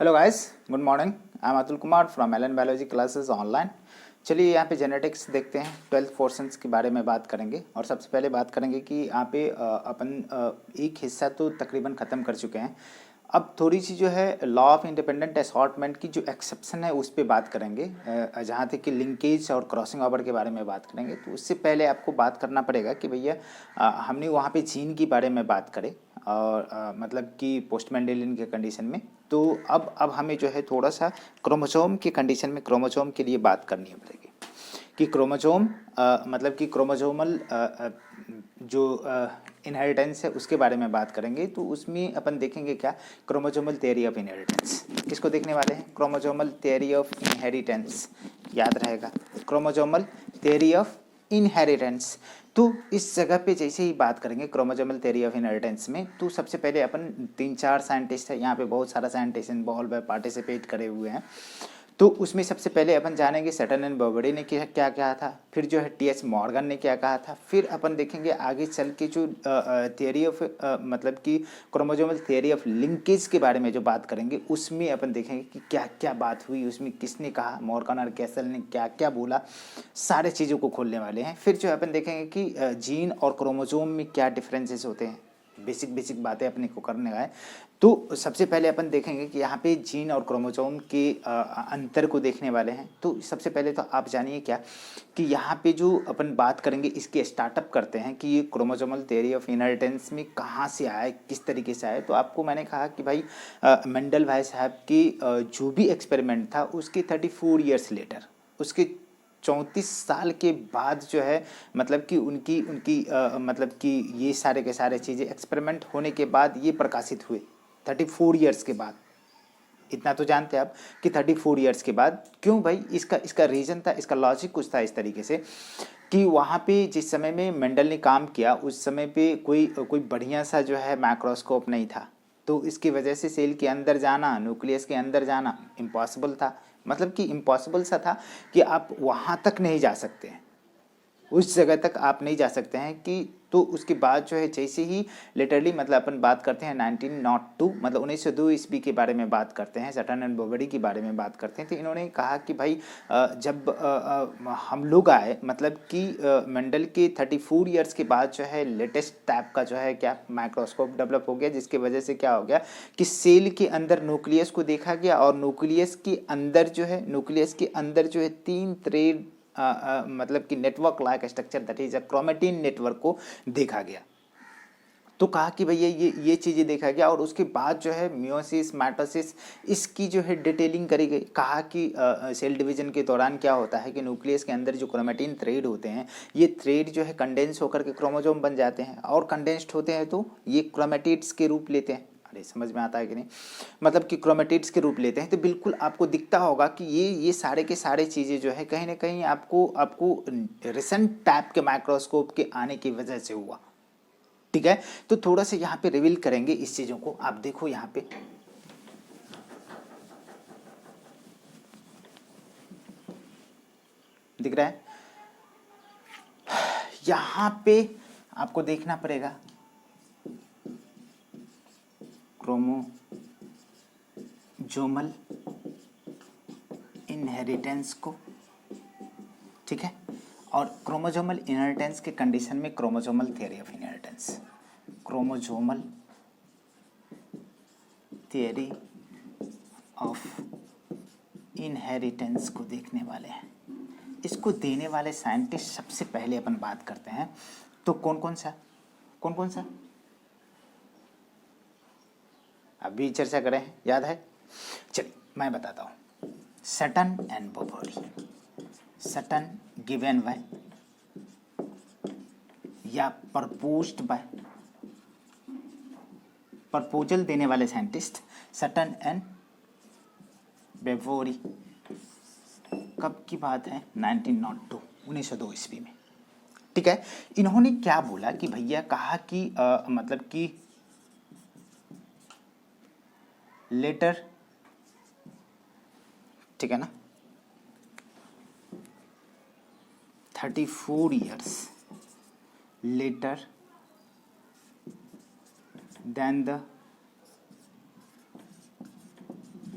Hello guys, good morning. I am Atul Kumar from Allen biology classes online. चलिए यहाँ पे genetics देखते हैं। 12th पोर्शंस के बारे में बात करेंगे और सबसे पहले बात करेंगे कि यहाँ पे एक हिस्सा तो तकरीबन ख़त्म कर चुके हैं। अब थोड़ी सी जो है लॉ ऑफ इंडिपेंडेंट असॉर्टमेंट की जो एक्सेप्शन है उस पर बात करेंगे। जहाँ तक कि लिंकेज और क्रॉसिंग ओवर के बारे में बात करेंगे, तो उससे पहले आपको बात करना पड़ेगा कि भैया हमने वहाँ पे जीन के बारे में बात करें और मतलब कि पोस्ट मेंडेलियन के कंडीशन में। तो अब हमें जो है थोड़ा सा क्रोमोसोम के कंडीशन में क्रोमोसोम के लिए बात करनी पड़ेगी कि क्रोमोसोम मतलब कि क्रोमोसोमल जो इनहेरिटेंस है उसके बारे में बात करेंगे। तो उसमें अपन देखेंगे क्या, क्रोमोसोमल थियरी ऑफ इनहेरिटेंस। किसको देखने वाले हैं? क्रोमोसोमल थियरी ऑफ इनहेरिटेंस, याद रहेगा, क्रोमोसोमल थियरी ऑफ इनहेरिटेंस। तो इस जगह पे जैसे ही बात करेंगे क्रोमोसोमल थियरी ऑफ इनहेरिटेंस में, तो सबसे पहले अपन 3-4 साइंटिस्ट है यहाँ पे, बहुत सारा साइंटिस्ट इन्वॉल्व है, पार्टिसिपेट करे हुए हैं। तो उसमें सबसे पहले अपन जानेंगे सटन एंड बोबडे ने क्या क्या कहा था, फिर जो है टी.एच. मॉर्गन ने क्या कहा था, फिर अपन देखेंगे आगे चल के जो थियरी ऑफ मतलब कि क्रोमोसोमल थियरी ऑफ लिंकेज के बारे में जो बात करेंगे, उसमें अपन देखेंगे कि क्या क्या बात हुई, उसमें किसने कहा, मॉर्गन और कैसल ने क्या क्या बोला, सारे चीज़ों को खोलने वाले हैं। फिर जो अपन देखेंगे कि जीन और क्रोमोसोम में क्या डिफरेंसेस होते हैं, बेसिक बेसिक बातें अपने को करने का है। तो सबसे पहले अपन देखेंगे कि यहाँ पे जीन और क्रोमोसोम के अंतर को देखने वाले हैं। तो सबसे पहले तो आप जानिए क्या कि यहाँ पे जो अपन बात करेंगे इसके स्टार्टअप करते हैं कि ये क्रोमोसोमल थियरी ऑफ इनहेरिटेंस में कहाँ से आया, किस तरीके से आया। तो आपको मैंने कहा कि भाई मेंडल भाई साहब की जो भी एक्सपेरिमेंट था उसके 34 ईयर्स लेटर, उसके 34 साल के बाद जो है मतलब कि उनकी उनकी मतलब कि ये सारे के सारे चीज़ें एक्सपेरिमेंट होने के बाद ये प्रकाशित हुए 34 ईयर्स के बाद। इतना तो जानते हैं आप कि 34 ईयर्स के बाद क्यों भाई, इसका इसका रीज़न था, इसका लॉजिक कुछ था इस तरीके से कि वहाँ पे जिस समय में मेंडल ने काम किया उस समय पे कोई कोई बढ़िया सा जो है माइक्रोस्कोप नहीं था। तो इसकी वजह से सेल के अंदर जाना, न्यूक्लियस के अंदर जाना इम्पॉसिबल था। मतलब कि इम्पॉसिबल सा था कि आप वहाँ तक नहीं जा सकते हैं, उस जगह तक आप नहीं जा सकते हैं कि। तो उसके बाद जो है जैसे ही लिटरली मतलब अपन बात करते हैं 1902 मतलब 1902 ईस्वी के बारे में बात करते हैं, सटन एंड बोबडे के बारे में बात करते हैं। तो इन्होंने कहा कि भाई जब हम लोग आए मतलब कि मेंडल के 34 ईयर्स के बाद जो है लेटेस्ट टाइप का जो है क्या माइक्रोस्कोप डेवलप हो गया, जिसकी वजह से क्या हो गया कि सेल के अंदर न्यूक्लियस को देखा गया और न्यूक्लियस के अंदर जो है न्यूक्लियस के अंदर जो है 3 थ्रेड मतलब कि network like structure that is a chromatin network को देखा गया। तो कहा कि भैया ये चीज़ें देखा गया और उसके बाद जो है मियोसिस माइटोसिस इसकी जो है डिटेलिंग करी गई। कहा कि सेल डिवीजन के दौरान क्या होता है कि न्यूक्लियस के अंदर जो क्रोमेटिन थ्रेड होते हैं, ये थ्रेड जो है कंडेंस होकर के क्रोमोसोम बन जाते हैं और कंडेंस्ड होते हैं तो ये क्रोमेटिड्स के रूप लेते हैं। अरे समझ में आता है कि नहीं, मतलब कि क्रोमेटिड्स के रूप लेते हैं। तो बिल्कुल आपको दिखता होगा कि ये सारे के सारे चीज़ें जो है कहीं ना कहीं आपको आपको रिसेंट टाइप के माइक्रोस्कोप के आने की वजह से हुआ। ठीक है, तो थोड़ा सा यहाँ पे रिवील करेंगे इस चीज़ों को। आप देखो यहाँ पे दिख रहा है, यहाँ पे आपको देखना पड़ेगा क्रोमोजोमल इनहेरिटेंस को। ठीक है, और क्रोमोजोमल इनहेरिटेंस के कंडीशन में chromosomal theory of inheritance, chromosomal theory of inheritance को देखने वाले हैं। इसको देने वाले साइंटिस्ट सबसे पहले अपन बात करते हैं तो कौन कौन सा अभी चर्चा करें, याद है? चलिए मैं बताता हूँ। Sutton and Boveri, Sutton given by या प्रपोज्ड बाय, प्रपोजल देने वाले साइंटिस्ट सटन एंड बोबडे। कब की बात है? 1902, 1902 ईस्वी में। ठीक है, इन्होंने क्या बोला कि भैया कहा कि मतलब कि लेटर, ठीक है ना, 34 years later than the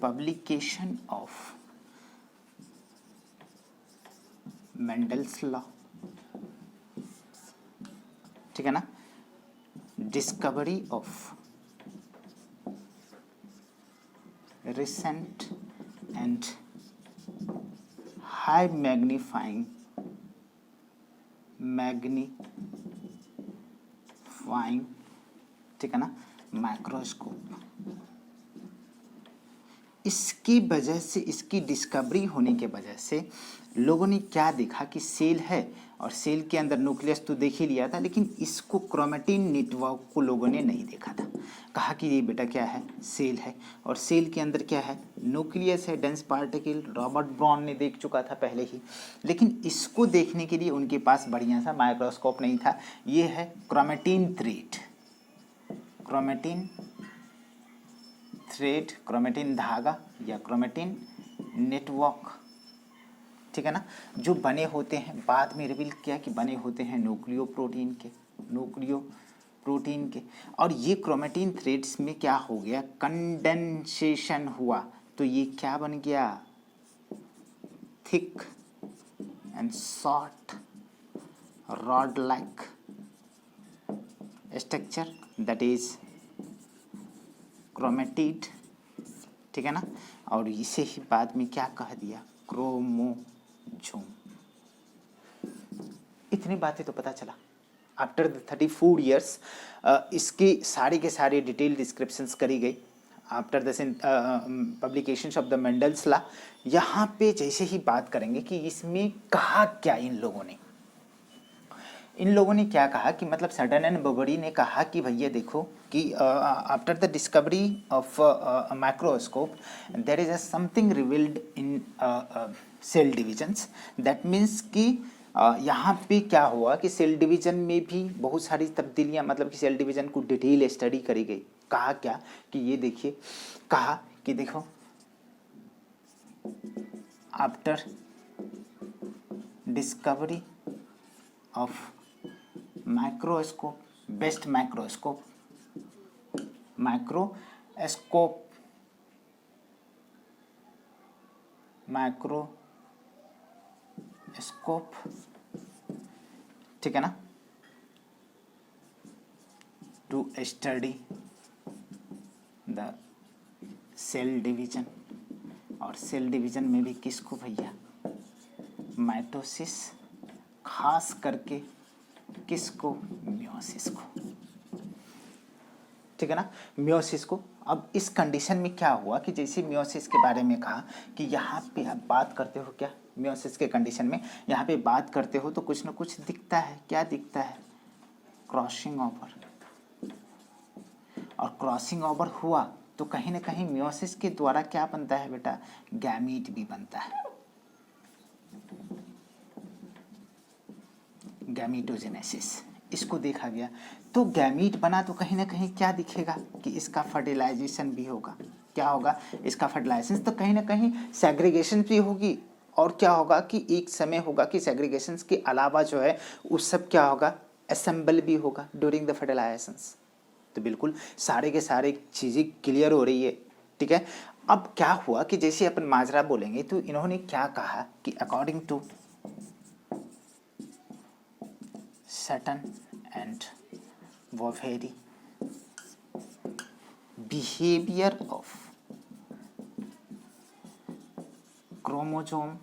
publication of Mendel's law, ठीक है ना, discovery of recent and high magnifying ठीक है ना माइक्रोस्कोप। इसकी वजह से, इसकी डिस्कवरी होने के वजह से लोगों ने क्या देखा कि सेल है और सेल के अंदर न्यूक्लियस तो देख ही लिया था, लेकिन इसको क्रोमेटिन नेटवर्क को लोगों ने नहीं देखा था। कहा कि ये बेटा क्या है, सेल है और सेल के अंदर क्या है, न्यूक्लियस है, डेंस पार्टिकल। रॉबर्ट ब्राउन ने देख चुका था पहले ही, लेकिन इसको देखने के लिए उनके पास बढ़िया सा माइक्रोस्कोप नहीं था। ये है chromatin thread, chromatin thread, chromatin धागा या क्रोमेटिन नेटवर्क, ठीक है ना, जो बने होते हैं, बाद में रिवील किया कि बने होते हैं न्यूक्लियोप्रोटीन के। और ये क्रोमेटिन थ्रेड्स में क्या हो गया, कंडेंसेशन हुआ, तो ये क्या बन गया, thick and short rod like structure, that is chromatid, ठीक है ना। और इसे ही बाद में क्या कह दिया, क्रोमोसोम। इतनी बातें तो पता चला। आफ्टर 34 ईयर्स इसकी सारी के सारी डिटेल डिस्क्रिप्शंस करी गई after the publication of the Mendel's law. यहाँ पे जैसे ही बात करेंगे कि इसमें कहा क्या इन लोगों ने क्या कहा कि मतलब सटन एंड बोबडी ने कहा कि भैया देखो कि after the discovery of microscope there is something revealed in cell divisions. That means कि यहाँ पे क्या हुआ कि सेल डिवीजन में भी बहुत सारी तब्दीलियाँ, मतलब कि सेल डिवीजन को डिटेल स्टडी करी गई। कहा क्या कि ये देखिए, कहा कि देखो after discovery of microscope, best microscope ठीक है ना, to study the cell division. और सेल डिवीजन में भी किसको भैया, माइटोसिस, खास करके किसको, मियोसिस को, ठीक है ना, मियोसिस को। अब इस कंडीशन में क्या हुआ कि जैसे मियोसिस के बारे में कहा कि यहाँ पे आप बात करते हो क्या, मियोसिस के कंडीशन में यहाँ पे बात करते हो तो कुछ ना कुछ दिखता है। क्या दिखता है, क्रॉसिंग ओवर। और क्रॉसिंग ओवर हुआ तो कहीं ना कहीं मियोसिस के द्वारा क्या बनता है बेटा, गैमीट भी बनता है, गैमीटोजेनेसिस, इसको देखा गया। तो गैमीट बना तो कहीं ना कहीं क्या दिखेगा कि इसका फर्टिलाइजेशन भी होगा। क्या होगा, इसका फर्टिलाइजेशन, तो कहीं ना कहीं सेग्रीगेशन भी होगी। और क्या होगा कि एक समय होगा कि सेग्रीगेशन के अलावा जो है उस सब क्या होगा, असेंबल भी होगा ड्यूरिंग द फर्टिलाइजेशंस। तो बिल्कुल सारे के सारे चीज़ें क्लियर हो रही है, ठीक है। अब क्या हुआ कि जैसे अपन माजरा बोलेंगे तो इन्होंने क्या कहा कि according to Sutton and Boveri, behavior of chromosome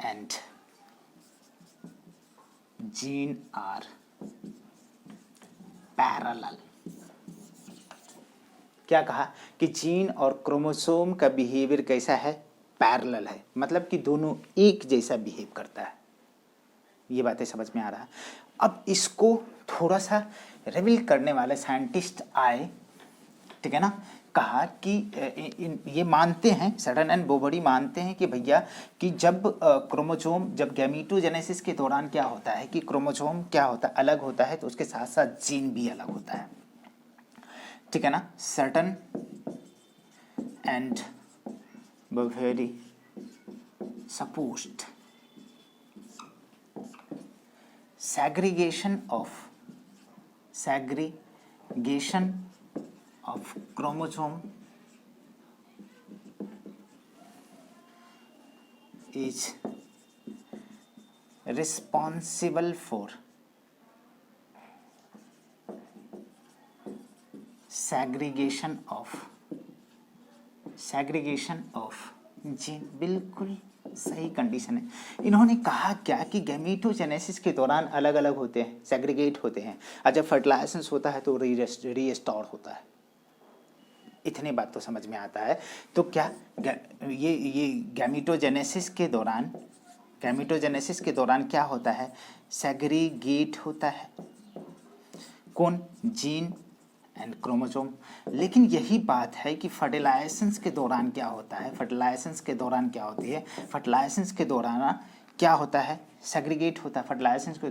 and gene are parallel। क्या कहा कि जीन और क्रोमोसोम का बिहेवियर कैसा है, पैरेलल है, मतलब कि दोनों एक जैसा बिहेव करता है। ये बातें समझ में आ रहा है। अब इसको थोड़ा सा रिवील करने वाले साइंटिस्ट आए, ठीक है ना। कहा कि ये मानते हैं, सटन एंड बोबडी मानते हैं कि भैया कि जब क्रोमोसोम, जब गैमीटोजेनेसिस के दौरान क्या होता है कि क्रोमोसोम क्या होता है, अलग होता है, तो उसके साथ साथ जीन भी अलग होता है, ठीक है ना। Sutton and Boveri supposed segregation of chromosome is responsible for segregation of gene. बिल्कुल सही कंडीशन है। इन्होंने कहा क्या कि गैमीटोजेनेसिस के दौरान अलग अलग होते हैं, सेग्रीगेट होते हैं, और जब फर्टिलाइजेशन होता है तो रीस्टोर होता है। इतनी बात तो समझ में आता है। तो क्या ये गैमीटोजेनेसिस के दौरान क्या होता है, सेग्रीगेट होता है। कौन? Gene and chromosome. लेकिन यही बात है कि फर्टिलाइजेशंस के दौरान क्या होता है, फर्टिलाइजेशंस के दौरान क्या होता है, सेग्रीगेट होता है। फर्टिलाइजेशंस के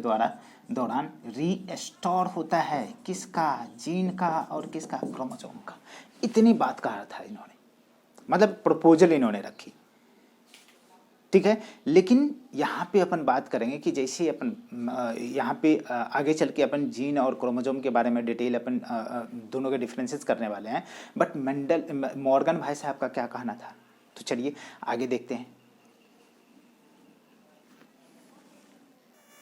दौरान रीस्टोर होता है, किसका? जीन का और किसका? क्रोमोसोम का। इतनी बात कहा था इन्होंने, मतलब प्रपोजल इन्होंने रखी, ठीक है। लेकिन यहाँ पे अपन बात करेंगे कि जैसे अपन यहाँ पे आगे चल के अपन जीन और क्रोमोसोम के बारे में डिटेल अपन दोनों के डिफरेंसेस करने वाले हैं। बट मॉर्गन भाई साहब का क्या कहना था, तो चलिए आगे देखते हैं।